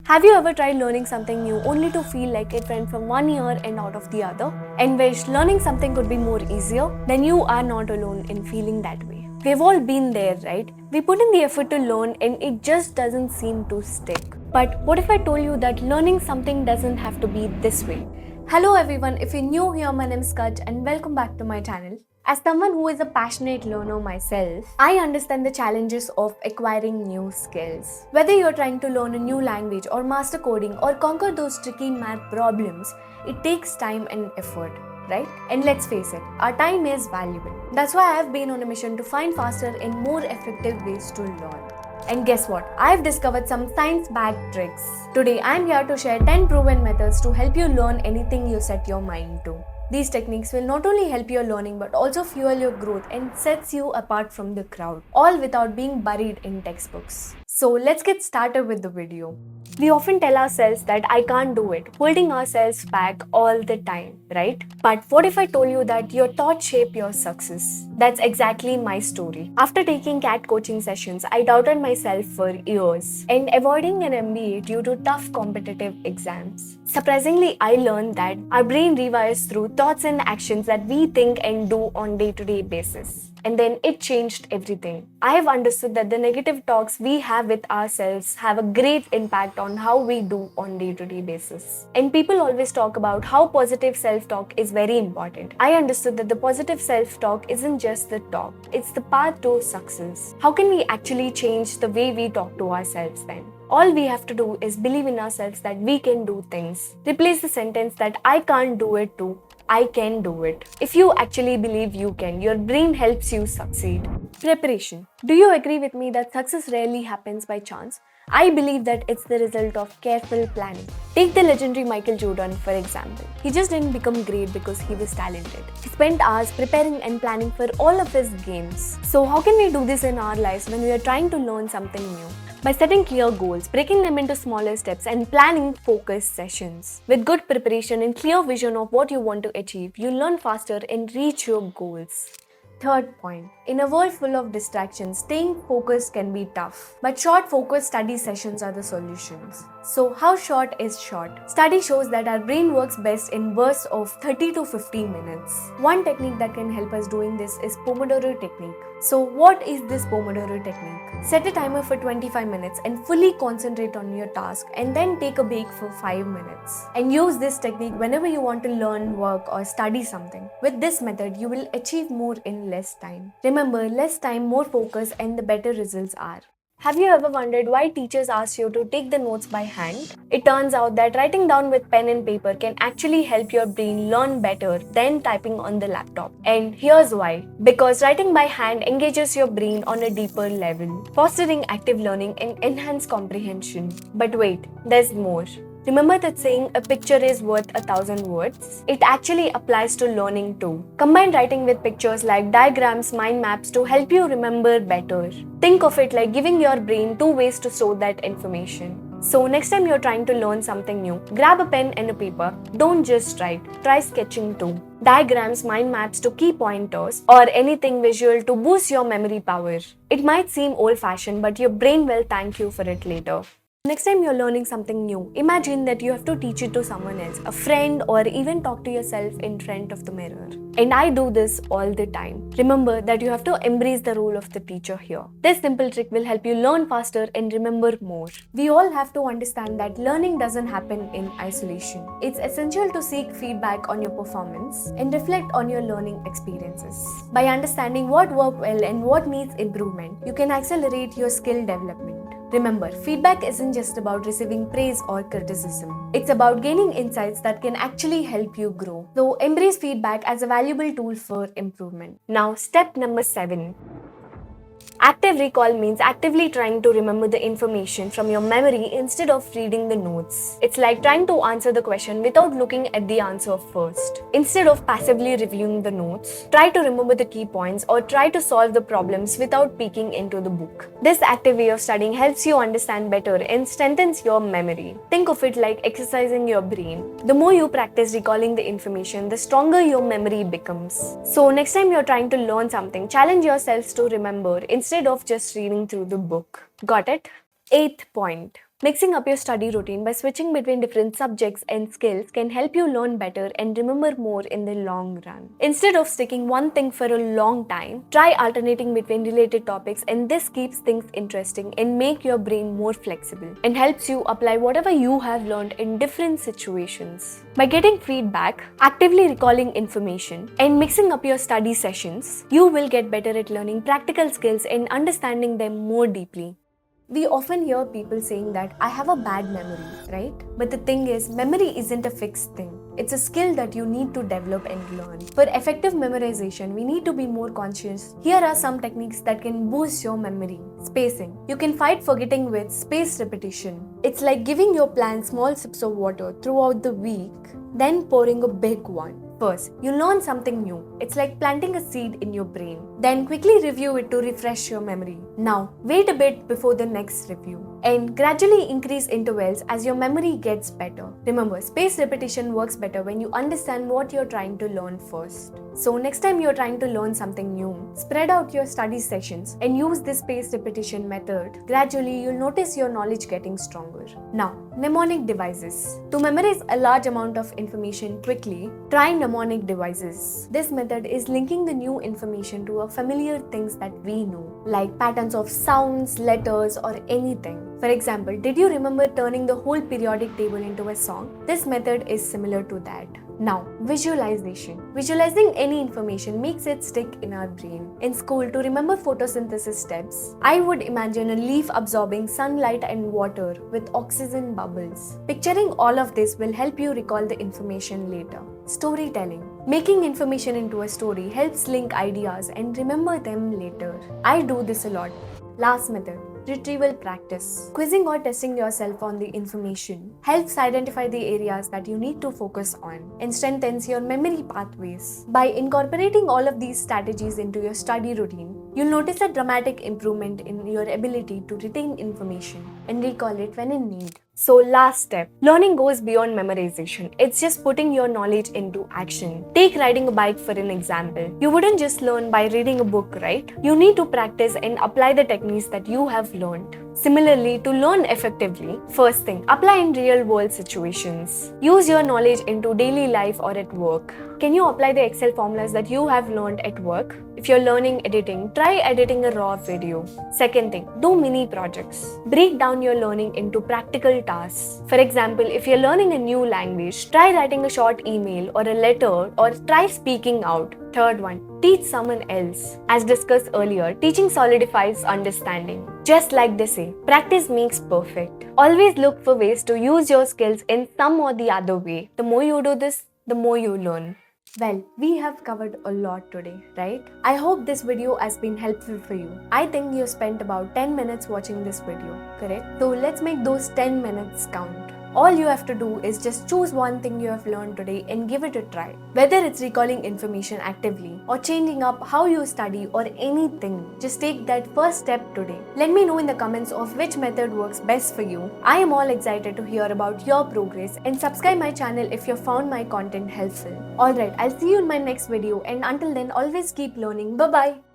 Have you ever tried learning something new only to feel like it went from one ear and out of the other? And wished learning something could be more easier? Then you are not alone in feeling that way. We've all been there, right? We put in the effort to learn and it just doesn't seem to stick. But what if I told you that learning something doesn't have to be this way? Hello everyone, if you're new here, my name is Kutch and welcome back to my channel. As someone who is a passionate learner myself, I understand the challenges of acquiring new skills. Whether you're trying to learn a new language or master coding or conquer those tricky math problems, it takes time and effort, right? And let's face it, our time is valuable. That's why I've been on a mission to find faster and more effective ways to learn. And guess what? I've discovered some science-backed tricks. Today, I'm here to share 10 proven methods to help you learn anything you set your mind to. These techniques will not only help your learning but also fuel your growth and sets you apart from the crowd, all without being buried in textbooks. So let's get started with the video. We often tell ourselves that I can't do it, holding ourselves back all the time, right? But what if I told you that your thoughts shape your success? That's exactly my story. After taking CAT coaching sessions, I doubted myself for years and avoiding an MBA due to tough competitive exams. Surprisingly, I learned that our brain rewires through thoughts and actions that we think and do on day-to-day basis. And then it changed everything. I have understood that the negative talks we have with ourselves have a great impact on how we do on day-to-day basis. And people always talk about how positive self-talk is very important. I understood that the positive self-talk isn't just the talk, it's the path to success. How can we actually change the way we talk to ourselves then? All we have to do is believe in ourselves that we can do things. Replace the sentence that I can't do it to I can do it. If you actually believe you can, your brain helps you succeed. Preparation. Do you agree with me that success rarely happens by chance? I believe that it's the result of careful planning. Take the legendary Michael Jordan for example. He just didn't become great because he was talented. He spent hours preparing and planning for all of his games. So how can we do this in our lives when we are trying to learn something new? By setting clear goals, breaking them into smaller steps and planning focused sessions. With good preparation and clear vision of what you want to achieve, you learn faster and reach your goals. Third point, in a world full of distractions, staying focused can be tough. But short focused study sessions are the solutions. So how short is short? Study shows that our brain works best in bursts of 30 to 50 minutes. One technique that can help us doing this is Pomodoro technique. So what is this Pomodoro technique? Set a timer for 25 minutes and fully concentrate on your task and then take a break for 5 minutes. And use this technique whenever you want to learn, work or study something. With this method, you will achieve more in less time. Remember, less time, more focus and the better results are. Have you ever wondered why teachers ask you to take the notes by hand? It turns out that writing down with pen and paper can actually help your brain learn better than typing on the laptop. And here's why. Because writing by hand engages your brain on a deeper level, fostering active learning and enhanced comprehension. But wait, there's more. Remember that saying a picture is worth 1,000 words? It actually applies to learning too. Combine writing with pictures like diagrams, mind maps to help you remember better. Think of it like giving your brain 2 ways to store that information. So next time you're trying to learn something new, grab a pen and a paper. Don't just write, try sketching too. Diagrams, mind maps to key pointers, or anything visual to boost your memory power. It might seem old-fashioned, but your brain will thank you for it later. Next time you're learning something new, imagine that you have to teach it to someone else, a friend, or even talk to yourself in front of the mirror. And I do this all the time. Remember that you have to embrace the role of the teacher here. This simple trick will help you learn faster and remember more. We all have to understand that learning doesn't happen in isolation. It's essential to seek feedback on your performance and reflect on your learning experiences. By understanding what worked well and what needs improvement, you can accelerate your skill development. Remember, feedback isn't just about receiving praise or criticism. It's about gaining insights that can actually help you grow. So embrace feedback as a valuable tool for improvement. Now, step number 7. Active recall means actively trying to remember the information from your memory instead of reading the notes. It's like trying to answer the question without looking at the answer first. Instead of passively reviewing the notes, try to remember the key points or try to solve the problems without peeking into the book. This active way of studying helps you understand better and strengthens your memory. Think of it like exercising your brain. The more you practice recalling the information, the stronger your memory becomes. So next time you're trying to learn something, challenge yourselves to remember instead of just reading through the book. Got it? 8th point. Mixing up your study routine by switching between different subjects and skills can help you learn better and remember more in the long run. Instead of sticking one thing for a long time, try alternating between related topics, and this keeps things interesting and make your brain more flexible and helps you apply whatever you have learned in different situations. By getting feedback, actively recalling information, and mixing up your study sessions, you will get better at learning practical skills and understanding them more deeply. We often hear people saying that I have a bad memory, right? But the thing is, memory isn't a fixed thing. It's a skill that you need to develop and learn. For effective memorization, we need to be more conscious. Here are some techniques that can boost your memory. Spacing. You can fight forgetting with spaced repetition. It's like giving your plant small sips of water throughout the week, then pouring a big one. First, you learn something new. It's like planting a seed in your brain. Then quickly review it to refresh your memory. Now, wait a bit before the next review. And gradually increase intervals as your memory gets better. Remember, spaced repetition works better when you understand what you're trying to learn first. So next time you're trying to learn something new, spread out your study sessions and use this spaced repetition method. Gradually, you'll notice your knowledge getting stronger. Now, mnemonic devices. To memorize a large amount of information quickly, try mnemonic devices. This method is linking the new information to a familiar things that we know, like patterns of sounds, letters, or anything. For example, did you remember turning the whole periodic table into a song? This method is similar to that. Now, visualization. Visualizing any information makes it stick in our brain. In school, to remember photosynthesis steps, I would imagine a leaf absorbing sunlight and water with oxygen bubbles. Picturing all of this will help you recall the information later. Storytelling. Making information into a story helps link ideas and remember them later. I do this a lot. Last method. Retrieval practice. Quizzing or testing yourself on the information helps identify the areas that you need to focus on and strengthens your memory pathways. By incorporating all of these strategies into your study routine, you'll notice a dramatic improvement in your ability to retain information and recall it when in need. So last step, learning goes beyond memorization. It's just putting your knowledge into action. Take riding a bike for an example. You wouldn't just learn by reading a book, right? You need to practice and apply the techniques that you have learned. Similarly, to learn effectively, first thing, apply in real world situations. Use your knowledge into daily life or at work. Can you apply the Excel formulas that you have learned at work? If you're learning editing, try editing a raw video. Second thing, do mini projects. Break down your learning into practical tasks. For example, if you're learning a new language, try writing a short email or a letter or try speaking out. Third one, teach someone else. As discussed earlier, teaching solidifies understanding. Just like they say, practice makes perfect. Always look for ways to use your skills in some or the other way. The more you do this, the more you learn. Well, we have covered a lot today, right? I hope this video has been helpful for you. I think you spent about 10 minutes watching this video, correct? So let's make those 10 minutes count. All you have to do is just choose one thing you have learned today and give it a try. Whether it's recalling information actively or changing up how you study or anything, just take that first step today. Let me know in the comments of which method works best for you. I am all excited to hear about your progress, and subscribe my channel if you found my content helpful. Alright, I'll see you in my next video, and until then, always keep learning. Bye bye.